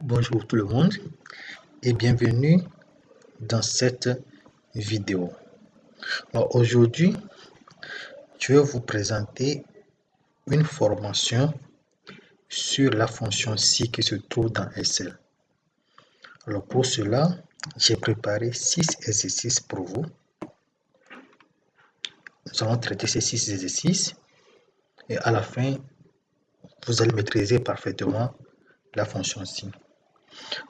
Bonjour tout le monde et bienvenue dans cette vidéo. Alors aujourd'hui, je vais vous présenter une formation sur la fonction si qui se trouve dans Excel. Alors pour cela, j'ai préparé 6 exercices pour vous. Nous allons traiter ces 6 exercices et à la fin, vous allez maîtriser parfaitement la fonction si.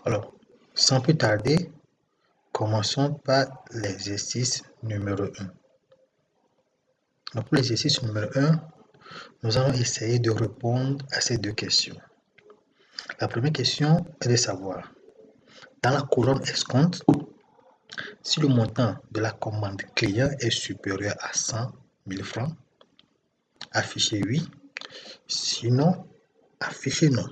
Alors, sans plus tarder, commençons par l'exercice numéro 1. Donc pour l'exercice numéro 1, nous allons essayer de répondre à ces deux questions. La première question est de savoir, dans la colonne escompte, si le montant de la commande client est supérieur à 100 000 francs, affichez oui, sinon, affichez non.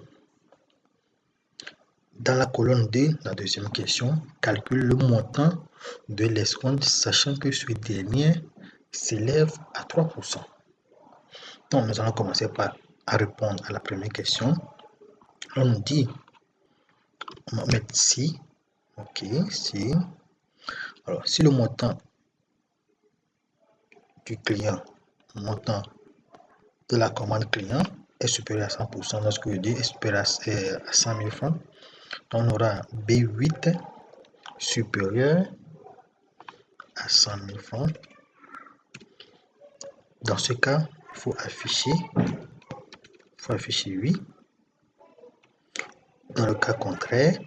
Dans la colonne 2, la deuxième question, calcule le montant de l'escompte sachant que ce dernier s'élève à 3%. Donc, nous allons commencer par répondre à la première question. On nous dit, on va mettre si, ok, si. Alors, si le montant du client, montant de la commande client est supérieur à 100%, donc ce que je dis est supérieur à 100 000 francs, on aura B8 supérieur à 100 000 francs. Dans ce cas, il faut afficher oui. Dans le cas contraire,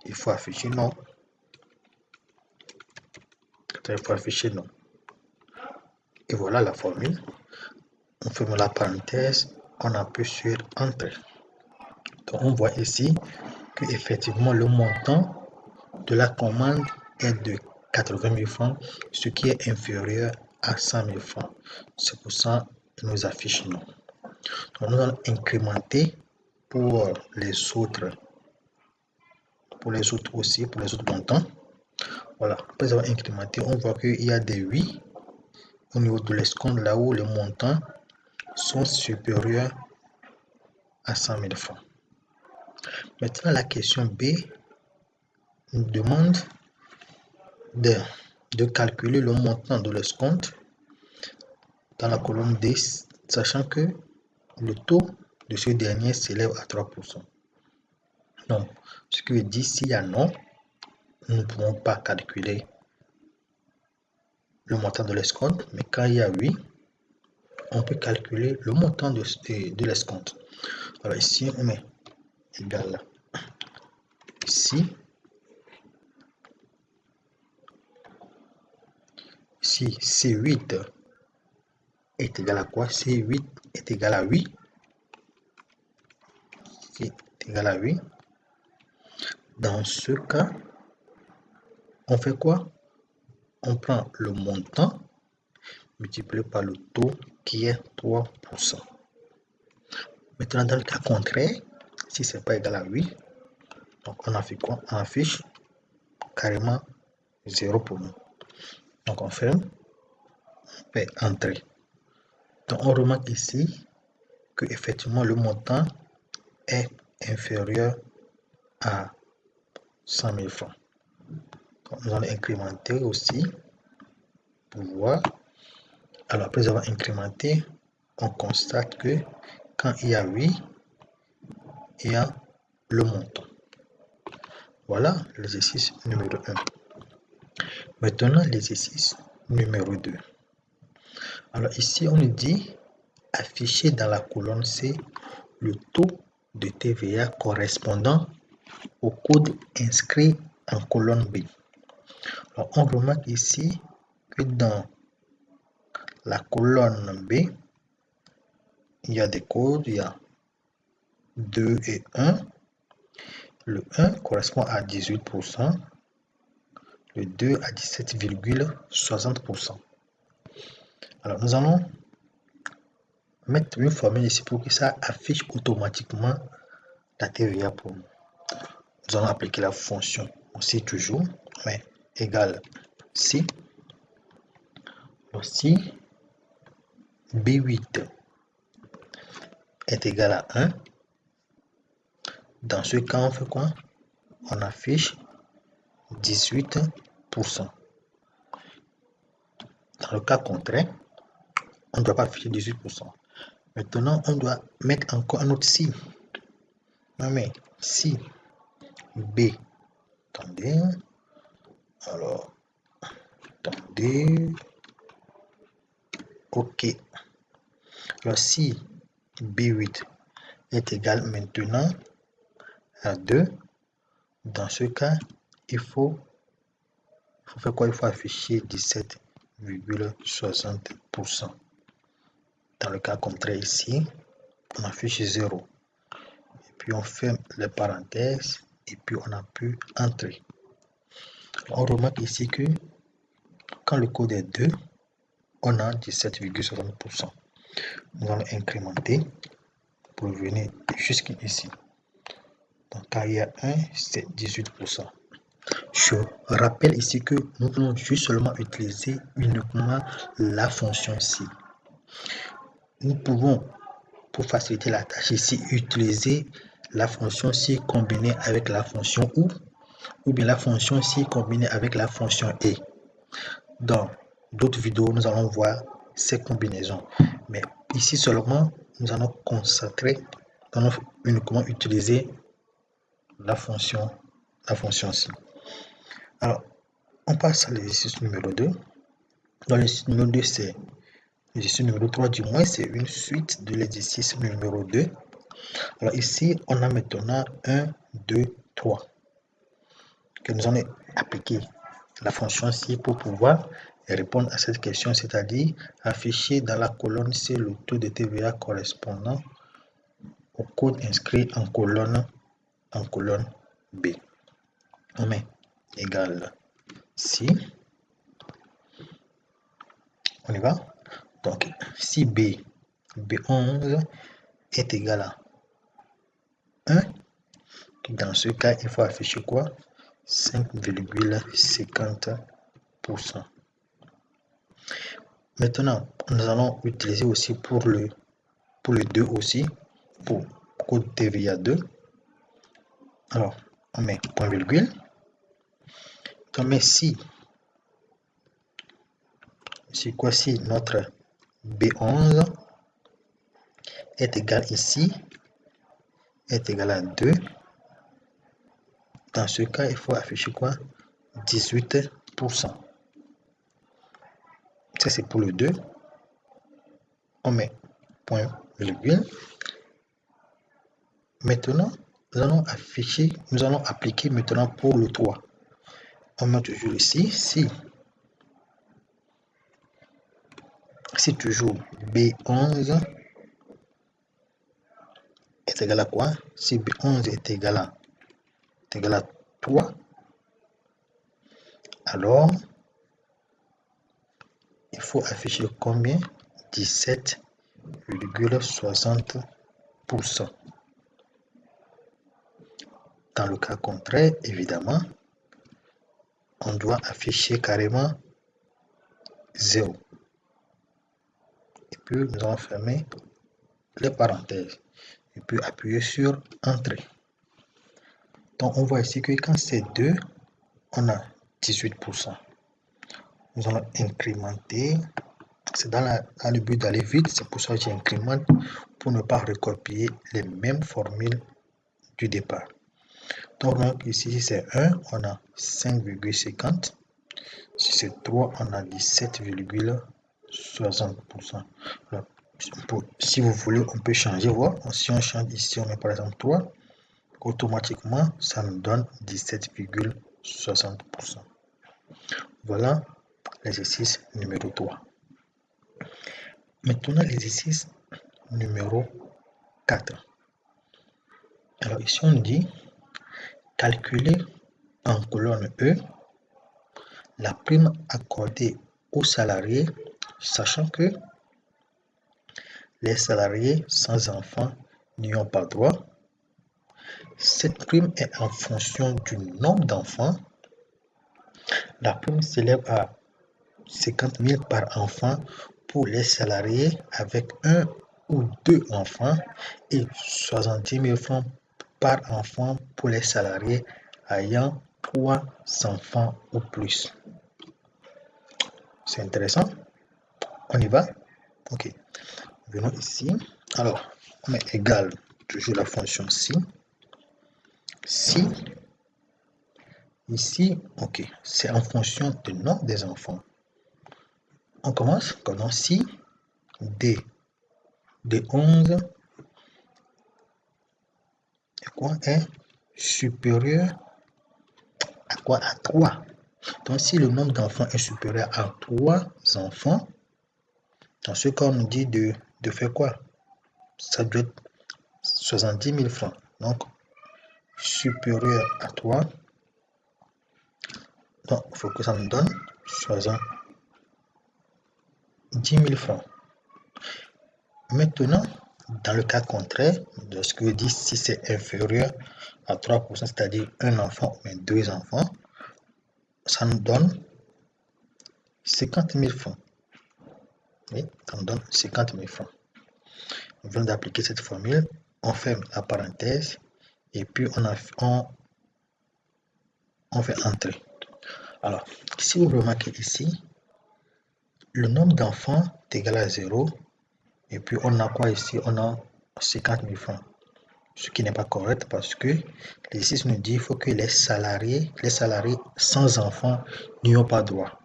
il faut afficher non. Il faut afficher non. Et voilà la formule. On ferme la parenthèse, on appuie sur Entrée. Donc on voit ici que effectivement le montant de la commande est de 80 000 francs, ce qui est inférieur à 100 000 francs. C'est pour ça qu'il nous affiche non. Donc nous allons incrémenter pour les autres aussi, pour les autres montants. Voilà, après avoir incrémenté, on voit qu'il y a des oui au niveau de l'escompte, là où les montants sont supérieurs à 100 000 francs. Maintenant, la question B nous demande de calculer le montant de l'escompte dans la colonne D, sachant que le taux de ce dernier s'élève à 3%. Donc, ce qui veut dire s'il y a non, nous ne pouvons pas calculer le montant de l'escompte, mais quand il y a oui, on peut calculer le montant de l'escompte. Alors ici, on met égal ici. Si C8 est égal à quoi? C8 est égal à 8. C'est égal à 8. Dans ce cas, on fait quoi? On prend le montant multiplié par le taux qui est 3%. Maintenant, dans le cas contraire, si ce n'est pas égal à 8, donc on affiche quoi? On affiche carrément 0 pour nous. Donc on ferme, on fait Entrée. Donc on remarque ici que effectivement le montant est inférieur à 100 000 francs. Donc, nous allons incrémenter aussi pour voir. Alors après avoir incrémenté, on constate que quand il y a 8, il y a le montant. Voilà l'exercice numéro 1. Maintenant l'exercice numéro 2. Alors ici on nous dit afficher dans la colonne C le taux de TVA correspondant au code inscrit en colonne B. Alors on remarque ici que dans la colonne B, il y a des codes, il y a 2 et 1. Le 1 correspond à 18%, le 2 à 17,60%. Alors nous allons mettre une formule ici pour que ça affiche automatiquement la TVA pour nous. Nous allons appliquer la fonction aussi toujours, mais égale si. Donc si B8 est égal à 1, Dans ce cas, on fait quoi? On affiche 18%. Dans le cas contraire, on ne doit pas afficher 18%. Maintenant, on doit mettre encore un autre si. Mais si B, attendez, alors, attendez, ok. Alors, si B8 est égal maintenant à 2, dans ce cas, il faut faire quoi? Il faut afficher 17,60%. Dans le cas contraire ici, on affiche 0. Et puis on ferme les parenthèses et puis on a pu entrer. On remarque ici que quand le code est 2, on a 17,60%. Nous allons incrémenter pour venir jusqu'ici. Donc quand il y a 1, c'est 18%. Je rappelle ici que nous pouvons juste seulement utiliser uniquement la fonction si. Nous pouvons, pour faciliter la tâche ici, utiliser la fonction si combinée avec la fonction ou bien la fonction si combinée avec la fonction et. Dans d'autres vidéos, nous allons voir ces combinaisons. Mais ici seulement, nous allons uniquement utiliser la fonction si. Alors, on passe à l'exercice numéro 2. Dans l'exercice numéro 2, c'est l'exercice numéro 3, du moins, c'est une suite de l'exercice numéro 2. Alors ici, on a maintenant 1, 2, 3 que nous allons appliquer la fonction si pour pouvoir répondre à cette question, c'est-à-dire afficher dans la colonne C le taux de TVA correspondant au code inscrit en colonne B. On met égal si. On y va. Donc, si B11 est égal à 1, dans ce cas, il faut afficher quoi? 5,50%. Maintenant, nous allons utiliser aussi pour le 2 aussi, pour code TVA 2. Alors, on met point virgule. On met si quoi? Si notre B11 est égal ici, est égal à 2. Dans ce cas, il faut afficher quoi? 18%. Ça, c'est pour le 2. On met point virgule. Maintenant, nous allons appliquer maintenant pour le 3. On met toujours ici, si toujours B11 est égal à quoi? Si B11 est égal à 3, alors il faut afficher combien? 17,60%. Dans le cas contraire, évidemment, on doit afficher carrément 0. Et puis, nous allons fermer les parenthèses. Et puis, appuyer sur Entrée. Donc, on voit ici que quand c'est 2, on a 18%. Nous allons incrémenter. C'est dans le but d'aller vite. C'est pour ça que j'incrémente pour ne pas recopier les mêmes formules du départ. Donc, ici, si c'est 1, on a 5,50. Si c'est 3, on a 17,60%. Si vous voulez, on peut changer. Voir. Si on change ici, on met par exemple 3. Automatiquement, ça nous donne 17,60%. Voilà l'exercice numéro 3. Maintenant, l'exercice numéro 4. Alors ici, on dit calculer en colonne E la prime accordée aux salariés, sachant que les salariés sans enfants n'y ont pas droit. Cette prime est en fonction du nombre d'enfants. La prime s'élève à 50 000 par enfant pour les salariés avec 1 ou 2 enfants et 70 000 francs par enfant pour les salariés ayant 3 enfants ou plus. C'est intéressant. On y va? Ok. Venons ici. Alors, on met égal, toujours la fonction si. Si, ici, ok, c'est en fonction du nombre des enfants. On commence comme si D de 11 est supérieur à quoi? À 3. Donc, si le nombre d'enfants est supérieur à 3 enfants, dans ce cas, on nous dit de faire quoi? Ça doit être 70 000 francs. Donc, supérieur à 3. Donc, il faut que ça nous donne 70 000 francs. Maintenant, dans le cas contraire, de ce que je dis, si c'est inférieur à 3%, c'est-à-dire un enfant ou 2 enfants, ça nous donne 50 000 francs. Oui, ça nous donne 50 000 francs. On vient d'appliquer cette formule, on ferme la parenthèse et puis on fait entrer. Alors, si vous remarquez ici, le nombre d'enfants est égal à 0 et puis on a quoi ici? On a 50 000 francs. Ce qui n'est pas correct parce que l'exercice nous dit qu'il faut que les salariés sans enfants n'y ont pas droit.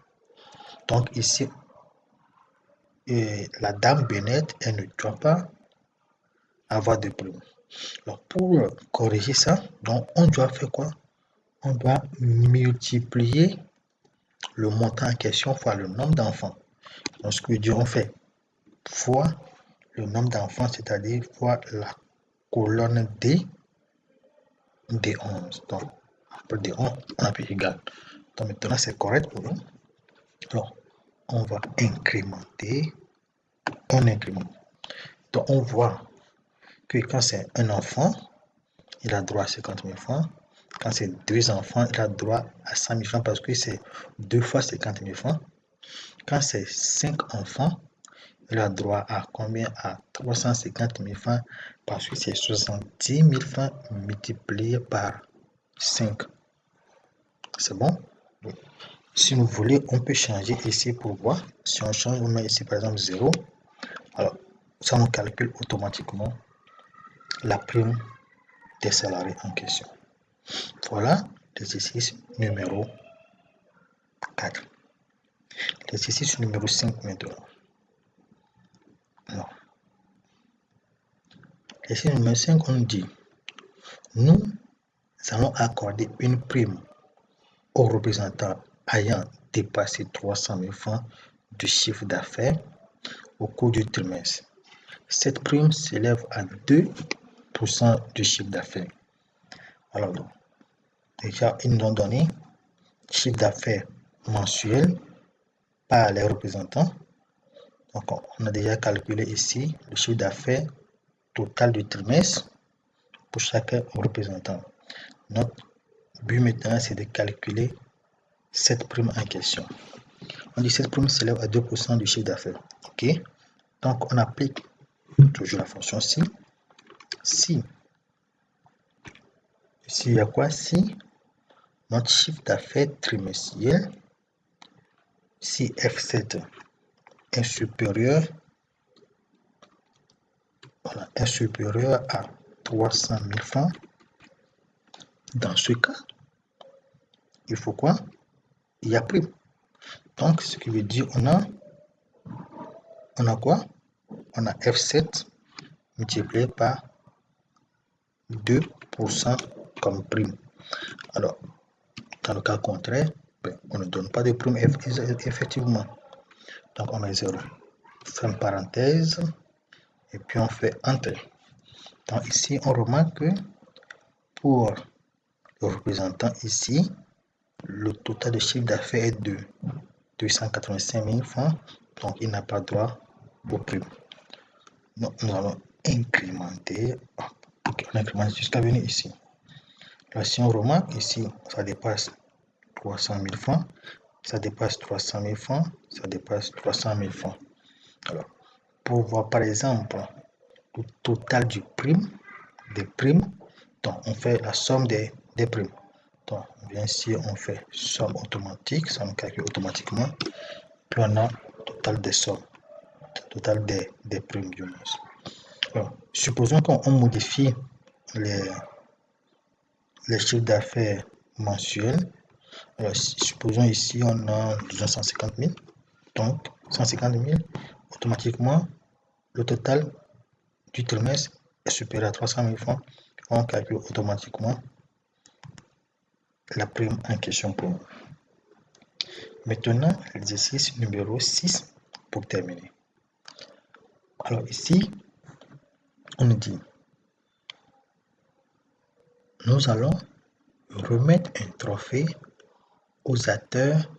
Donc ici, la dame Bennett, elle ne doit pas avoir de prime. Alors pour corriger ça, donc on doit faire quoi? On doit multiplier le montant en question fois le nombre d'enfants. Donc ce que veut dire, on fait fois le nombre d'enfants, c'est-à-dire fois la colonne D des 11. Donc après des 11, on appuie égal. Donc maintenant c'est correct pour nous. Alors on va incrémenter, on incrémente. Donc on voit que quand c'est un enfant, il a droit à 50 000 francs. Quand c'est 2 enfants, il a droit à 100 000 francs parce que c'est 2 fois 50 000 francs. Quand c'est 5 enfants, il a droit à combien? À 350 000 francs parce que c'est 70 000 francs multiplié par 5. C'est bon? Oui. Si vous voulez, on peut changer ici pour voir. Si on change, on met ici par exemple 0. Alors, ça nous calcule automatiquement la prime des salariés en question. Voilà l'exercice numéro 4. L'exercice numéro 5 maintenant. Alors, l'exercice numéro 5, on dit, nous allons accorder une prime aux représentants ayant dépassé 300 000 francs de chiffre d'affaires au cours du trimestre. Cette prime s'élève à 2% du chiffre d'affaires. Alors, déjà, ils nous ont donné chiffre d'affaires mensuel par les représentants. Donc, on a déjà calculé ici le chiffre d'affaires total du trimestre pour chaque représentant. Notre but maintenant, c'est de calculer cette prime en question. On dit que cette prime s'élève à 2% du chiffre d'affaires. OK? Donc, on applique toujours la fonction si. Si. Ici, il y a quoi? Si notre chiffre d'affaires trimestriel, si F7 est supérieur, voilà, est supérieur à 300 000 francs, dans ce cas, il faut quoi? Il y a prime. Donc, ce qui veut dire, on a quoi? On a F7 multiplié par 2% comme prime. Alors, dans le cas contraire, on ne donne pas de prime effectivement. Donc, on met 0. Ferme parenthèse. Et puis, on fait entrer. Donc, ici, on remarque que pour le représentant ici, le total de chiffre d'affaires est de 285 000 francs. Donc, il n'a pas droit aux primes. Donc, nous allons incrémenter. On incrémente jusqu'à venir ici. Là, si on remarque ici, ça dépasse 300 000 francs, ça dépasse 300 000 francs, ça dépasse 300 000 francs. Alors, pour voir par exemple le total des primes, Donc, on fait la somme des primes. Donc, on vient ici, on fait somme automatique, ça me calcule automatiquement. Puis on a total des sommes, total des primes du moins. Alors, supposons qu'on modifie les chiffres d'affaires mensuels. Alors, supposons ici, on a 150 000. Donc, 150 000, automatiquement, le total du trimestre est supérieur à 300 000 francs. On calcule automatiquement la prime en question pour nous. Maintenant, l'exercice numéro 6 pour terminer. Alors ici, on nous dit, nous allons remettre un trophée aux acteurs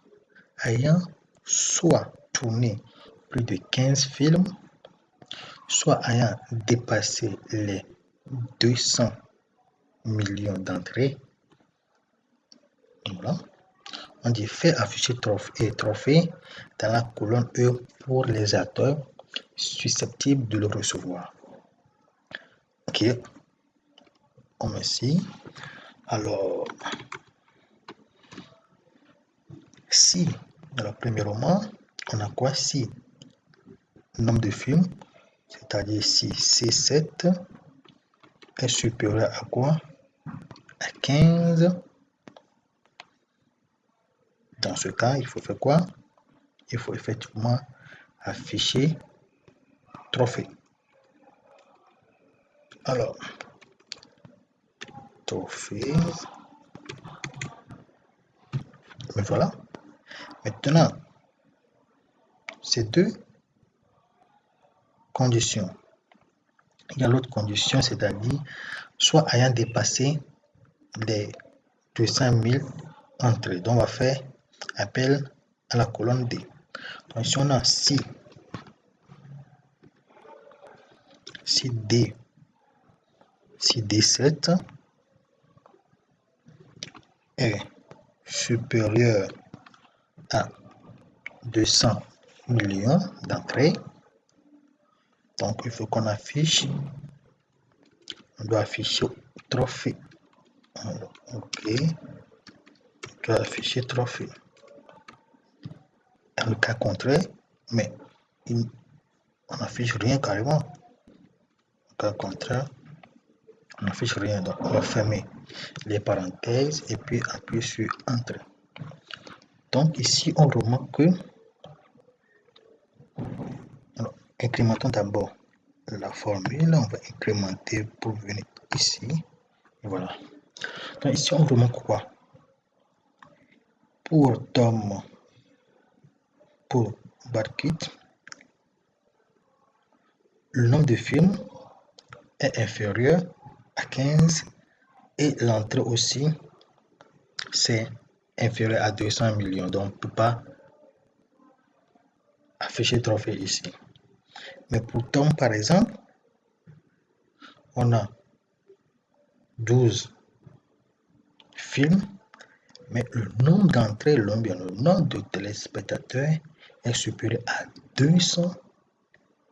ayant soit tourné plus de 15 films, soit ayant dépassé les 200 millions d'entrées. Voilà. On dit fait afficher trophée dans la colonne E pour les acteurs susceptibles de le recevoir. Ok, comme ici. Alors, si, alors premièrement, on a quoi? Si nombre de films, c'est-à-dire si C7 est supérieur à quoi? À 15. Dans ce cas, il faut faire quoi? Il faut effectivement afficher trophée. Alors, trophée. Mais voilà. Maintenant, ces deux conditions. Il y a l'autre condition, c'est-à-dire soit ayant dépassé les 200 000 entrées. Donc, on va faire appel à la colonne D. Donc, si on a si D7 est supérieur à 200 millions d'entrées, donc il faut qu'on affiche, on doit afficher trophée. Ok, on doit afficher trophée. Dans le cas contraire, mais on n'affiche rien carrément. Au cas contraire, on n'affiche rien. Donc on va fermer les parenthèses et puis appuyer sur Entrée. Donc ici on remarque que, alors, incrémentons d'abord la formule, on va incrémenter pour venir ici. Voilà. Donc ici on remarque quoi? Pour Tom, pour Barkit, le nombre de films est inférieur à 15 et l'entrée aussi c'est inférieur à 200 millions. Donc on ne peut pas afficher trophée ici. Mais pour Tom par exemple, on a 12 films, mais le nombre d'entrées, le nombre de téléspectateurs est supérieur à 200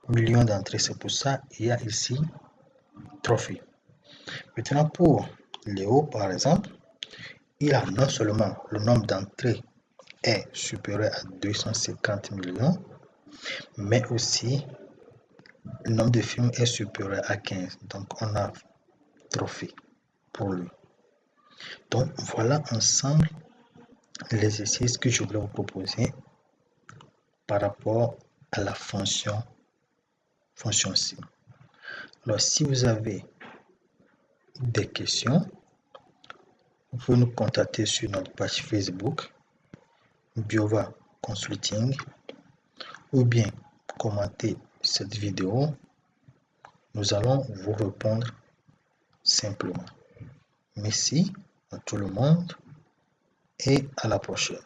millions d'entrées. C'est pour ça qu'il y a ici trophée. Maintenant pour Léo par exemple, il a non seulement le nombre d'entrées est supérieur à 250 millions, mais aussi le nombre de films est supérieur à 15. Donc on a trophée pour lui. Donc voilà ensemble l'exercice que je voulais vous proposer par rapport à la fonction sim. Alors si vous avez des questions, vous pouvez nous contacter sur notre page Facebook Biova Consulting ou bien commenter cette vidéo. Nous allons vous répondre simplement. Merci à tout le monde et à la prochaine.